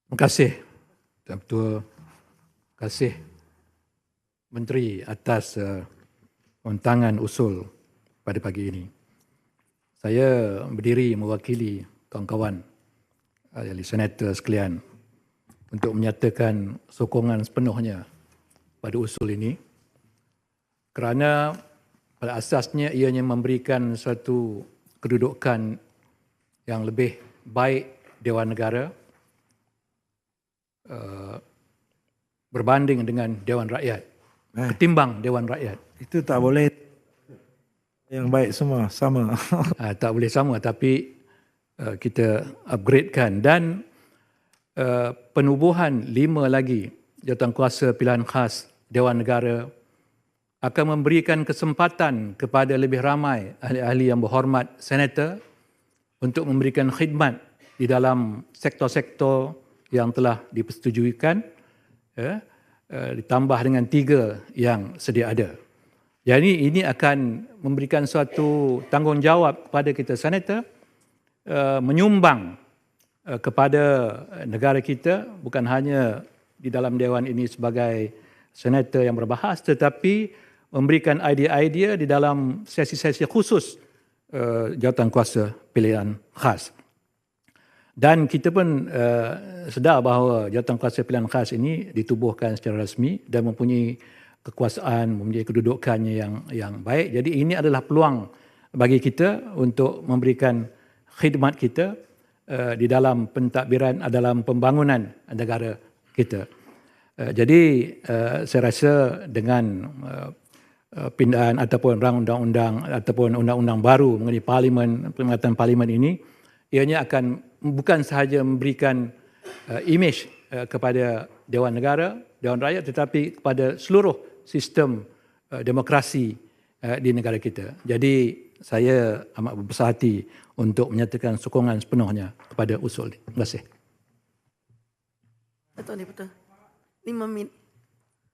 Terima kasih Tuan-Ketua, terima kasih Menteri atas rancangan usul pada pagi ini. Saya berdiri mewakili kawan-kawan ahli senator sekalian untuk menyatakan sokongan sepenuhnya pada usul ini kerana pada asasnya ianya memberikan satu kedudukan yang lebih baik Dewan Negara berbanding dengan Dewan Rakyat ketimbang Dewan Rakyat. Itu tak boleh yang baik semua sama. Tak boleh sama, tapi kita upgradekan dan penubuhan 5 lagi jawatankuasa pilihan khas Dewan Negara akan memberikan kesempatan kepada lebih ramai ahli-ahli yang berhormat senator untuk memberikan khidmat di dalam sektor-sektor yang telah dipersetujuikan, ditambah dengan 3 yang sedia ada. Jadi ini akan memberikan suatu tanggungjawab kepada kita senator menyumbang kepada negara kita, bukan hanya di dalam Dewan ini sebagai senator yang berbahas, tetapi memberikan idea-idea di dalam sesi-sesi khusus jawatankuasa pilihan khas. Dan kita pun sedar bahawa jawatankuasa pilihan khas ini ditubuhkan secara rasmi dan mempunyai kekuasaan, mempunyai kedudukannya yang baik. Jadi ini adalah peluang bagi kita untuk memberikan khidmat kita di dalam pentadbiran, dalam pembangunan negara kita. Jadi saya rasa dengan pindahan ataupun rang undang-undang ataupun undang-undang baru mengenai parlimen, perkhidmatan parlimen ini, ianya akan bukan sahaja memberikan imej kepada Dewan Negara, Dewan Rakyat, tetapi kepada seluruh sistem demokrasi di negara kita. Jadi saya amat berbesar hati untuk menyatakan sokongan sepenuhnya kepada usul ini. Terima kasih. Betul. 5 minit.